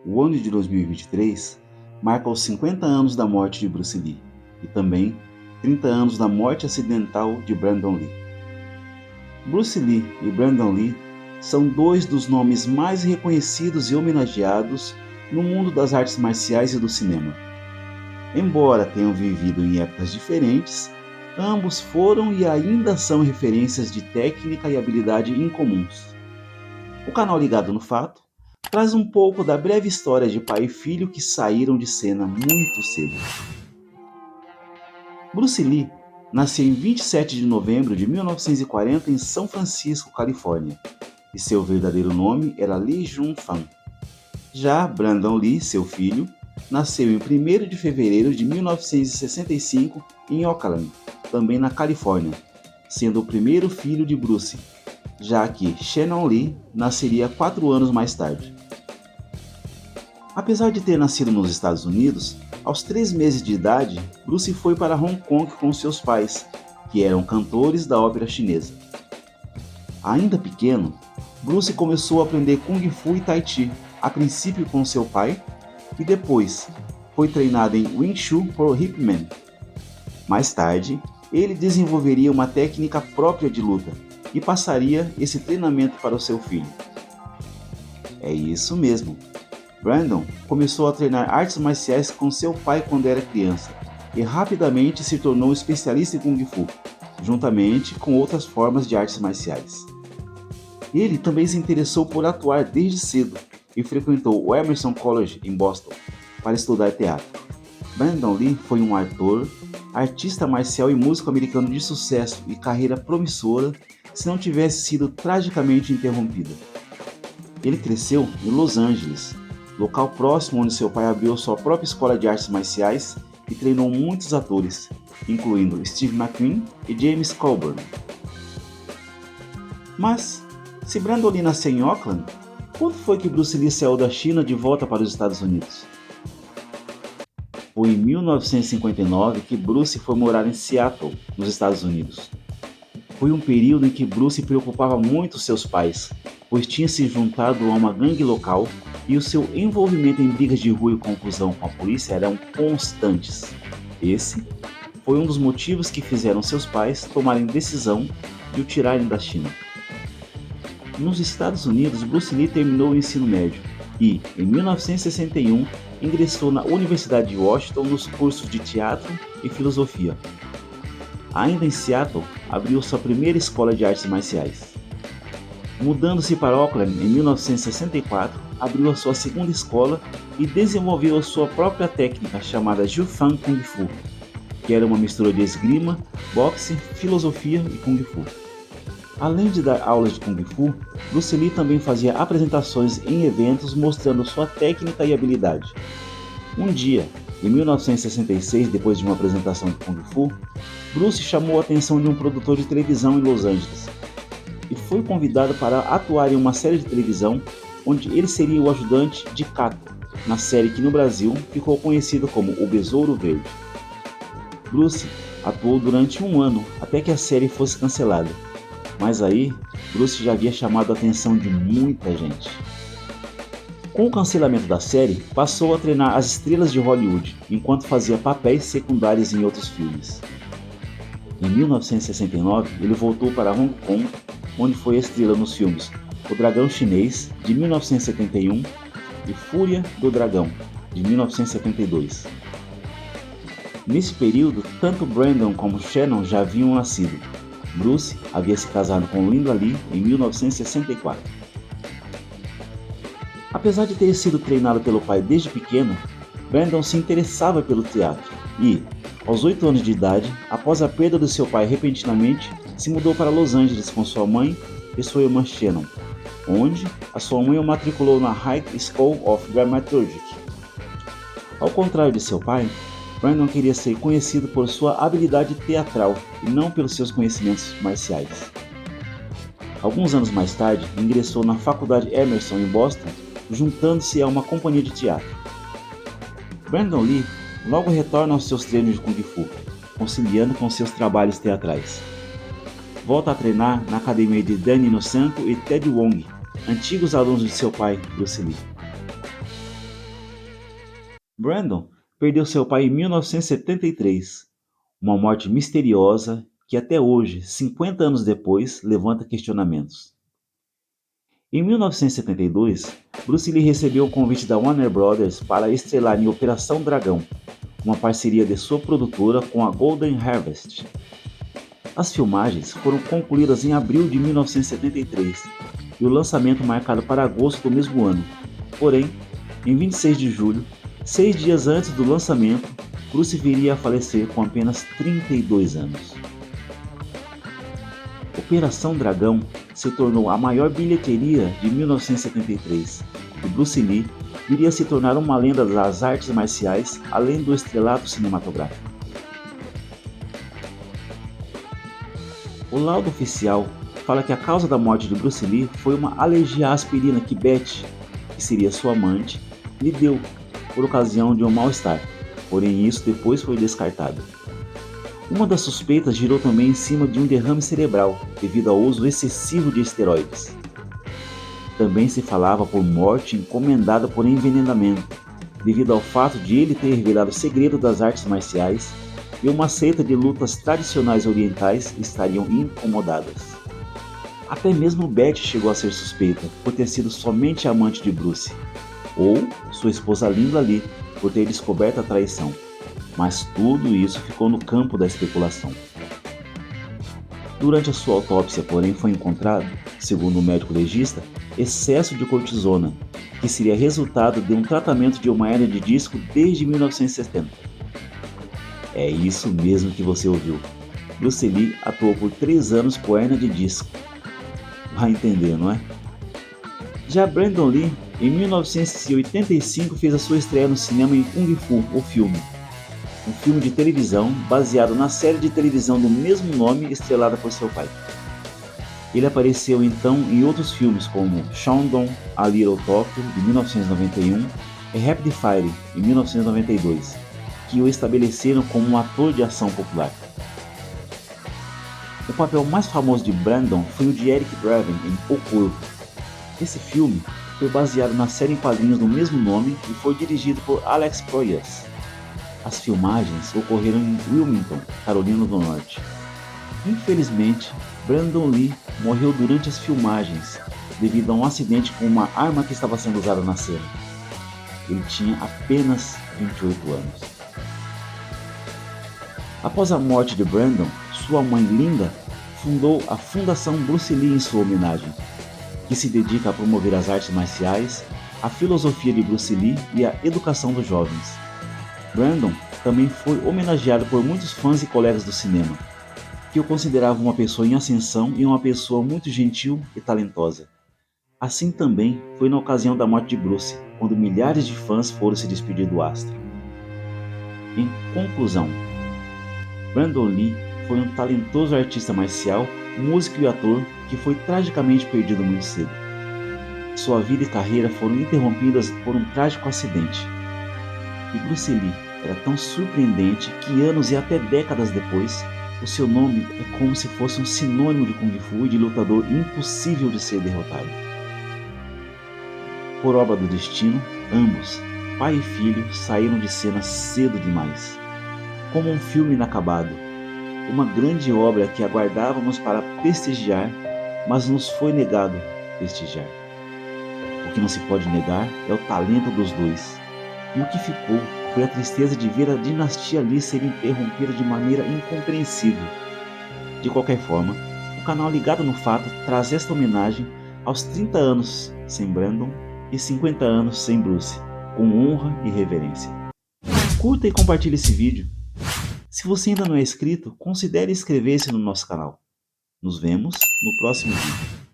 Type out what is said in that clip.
O ano de 2023 marca os 50 anos da morte de Bruce Lee e também 30 anos da morte acidental de Brandon Lee. Bruce Lee e Brandon Lee são dois dos nomes mais reconhecidos e homenageados no mundo das artes marciais e do cinema. Embora tenham vivido em épocas diferentes, ambos foram e ainda são referências de técnica e habilidade incomuns. O canal Ligado no Fato traz um pouco da breve história de pai e filho que saíram de cena muito cedo. Bruce Lee nasceu em 27 de novembro de 1940 em São Francisco, Califórnia, e seu verdadeiro nome era Lee Jun-fan. Já Brandon Lee, seu filho, nasceu em 1º de fevereiro de 1965 em Oakland, também na Califórnia, sendo o primeiro filho de Bruce, já que Shannon Lee nasceria 4 anos mais tarde. Apesar de ter nascido nos Estados Unidos, aos 3 meses de idade, Bruce foi para Hong Kong com seus pais, que eram cantores da ópera chinesa. Ainda pequeno, Bruce começou a aprender Kung Fu e Tai Chi, a princípio com seu pai, e depois foi treinado em Wing Chun por Ip Man. Mais tarde, ele desenvolveria uma técnica própria de luta e passaria esse treinamento para o seu filho. É isso mesmo. Brandon começou a treinar artes marciais com seu pai quando era criança e rapidamente se tornou especialista em Kung Fu, juntamente com outras formas de artes marciais. Ele também se interessou por atuar desde cedo e frequentou o Emerson College em Boston para estudar teatro. Brandon Lee foi um ator, artista marcial e músico americano de sucesso e carreira promissora se não tivesse sido tragicamente interrompida. Ele cresceu em Los Angeles, local próximo onde seu pai abriu sua própria escola de artes marciais e treinou muitos atores, incluindo Steve McQueen e James Coburn. Mas, se Brandon Lee nasceu em Oakland, quando foi que Bruce Lee saiu da China de volta para os Estados Unidos? Foi em 1959 que Bruce foi morar em Seattle, nos Estados Unidos. Foi um período em que Bruce preocupava muito seus pais, pois tinha se juntado a uma gangue local e o seu envolvimento em brigas de rua e confusão com a polícia eram constantes. Esse foi um dos motivos que fizeram seus pais tomarem decisão de o tirarem da China. Nos Estados Unidos, Bruce Lee terminou o ensino médio e, em 1961, ingressou na Universidade de Washington nos cursos de teatro e filosofia. Ainda em Seattle, abriu sua primeira escola de artes marciais. Mudando-se para Oakland em 1964, abriu a sua segunda escola e desenvolveu a sua própria técnica chamada Jiu-Fan Kung Fu, que era uma mistura de esgrima, boxe, filosofia e Kung Fu. Além de dar aulas de Kung Fu, Bruce Lee também fazia apresentações em eventos mostrando sua técnica e habilidade. Um dia, em 1966, depois de uma apresentação de Kung Fu, Bruce chamou a atenção de um produtor de televisão em Los Angeles e foi convidado para atuar em uma série de televisão onde ele seria o ajudante de Kato, na série que no Brasil ficou conhecida como O Besouro Verde. Bruce atuou durante 1 ano até que a série fosse cancelada. Mas aí, Bruce já havia chamado a atenção de muita gente. Com o cancelamento da série, passou a treinar as estrelas de Hollywood, enquanto fazia papéis secundários em outros filmes. Em 1969, ele voltou para Hong Kong, onde foi estrela nos filmes O Dragão Chinês, de 1971, e Fúria do Dragão, de 1972. Nesse período, tanto Brandon como Shannon já haviam nascido. Bruce havia se casado com Linda Lee em 1964. Apesar de ter sido treinado pelo pai desde pequeno, Brandon se interessava pelo teatro e, aos 8 anos de idade, após a perda do seu pai repentinamente, se mudou para Los Angeles com sua mãe e sua irmã Shannon, onde a sua mãe o matriculou na High School of Dramaturgy. Ao contrário de seu pai, Brandon queria ser conhecido por sua habilidade teatral e não pelos seus conhecimentos marciais. Alguns anos mais tarde, ingressou na Faculdade Emerson em Boston, juntando-se a uma companhia de teatro. Brandon Lee logo retorna aos seus treinos de Kung Fu, conciliando com seus trabalhos teatrais. Volta a treinar na academia de Danny Inosanto e Ted Wong, antigos alunos de seu pai, Bruce Lee. Brandon perdeu seu pai em 1973, uma morte misteriosa que até hoje, 50 anos depois, levanta questionamentos. Em 1972, Bruce Lee recebeu o convite da Warner Bros. Para estrelar em Operação Dragão, uma parceria de sua produtora com a Golden Harvest. As filmagens foram concluídas em abril de 1973 e o lançamento marcado para agosto do mesmo ano. Porém, em 26 de julho, 6 dias antes do lançamento, Bruce viria a falecer com apenas 32 anos. Operação Dragão se tornou a maior bilheteria de 1973 e Bruce Lee viria a se tornar uma lenda das artes marciais além do estrelato cinematográfico. O laudo oficial fala que a causa da morte de Bruce Lee foi uma alergia à aspirina que Betty, que seria sua amante, lhe deu por ocasião de um mal-estar, porém isso depois foi descartado. Uma das suspeitas girou também em cima de um derrame cerebral devido ao uso excessivo de esteroides. Também se falava por morte encomendada por envenenamento, devido ao fato de ele ter revelado o segredo das artes marciais e uma seita de lutas tradicionais orientais estariam incomodadas. Até mesmo Betty chegou a ser suspeita por ter sido somente amante de Bruce, ou sua esposa Linda Lee por ter descoberto a traição, mas tudo isso ficou no campo da especulação. Durante a sua autópsia, porém, foi encontrado, segundo o médico legista, excesso de cortisona, que seria resultado de um tratamento de uma hérnia de disco desde 1970. É isso mesmo que você ouviu. Bruce Lee atuou por 3 anos com hérnia de disco. Vai entender, não é? Já Brandon Lee, em 1985, fez a sua estreia no cinema em Kung Fu, o filme. Um filme de televisão baseado na série de televisão do mesmo nome estrelada por seu pai. Ele apareceu então em outros filmes como Shandong, A Little Tokyo, de 1991, e Rapid Fire, de 1992, que o estabeleceram como um ator de ação popular. O papel mais famoso de Brandon foi o de Eric Draven em O Corvo. Esse filme foi baseado na série em quadrinhos do mesmo nome e foi dirigido por Alex Proyas. As filmagens ocorreram em Wilmington, Carolina do Norte. Infelizmente, Brandon Lee morreu durante as filmagens devido a um acidente com uma arma que estava sendo usada na cena. Ele tinha apenas 28 anos. Após a morte de Brandon, sua mãe Linda fundou a Fundação Bruce Lee em sua homenagem, que se dedica a promover as artes marciais, a filosofia de Bruce Lee e a educação dos jovens. Brandon também foi homenageado por muitos fãs e colegas do cinema, que o consideravam uma pessoa em ascensão e uma pessoa muito gentil e talentosa. Assim também foi na ocasião da morte de Bruce, quando milhares de fãs foram se despedir do astro. Em conclusão, Brandon Lee foi um talentoso artista marcial, músico e ator que foi tragicamente perdido muito cedo. Sua vida e carreira foram interrompidas por um trágico acidente. E Bruce Lee era tão surpreendente que anos e até décadas depois, o seu nome é como se fosse um sinônimo de Kung Fu e de lutador impossível de ser derrotado. Por obra do destino, ambos, pai e filho, saíram de cena cedo demais. Como um filme inacabado, uma grande obra que aguardávamos para prestigiar, mas nos foi negado prestigiar. O que não se pode negar é o talento dos dois, e o que ficou foi a tristeza de ver a dinastia Lee ser interrompida de maneira incompreensível. De qualquer forma, o canal Ligado no Fato traz esta homenagem aos 30 anos sem Brandon e 50 anos sem Bruce, com honra e reverência. Curta e compartilhe esse vídeo. Se você ainda não é inscrito, considere inscrever-se no nosso canal. Nos vemos no próximo vídeo.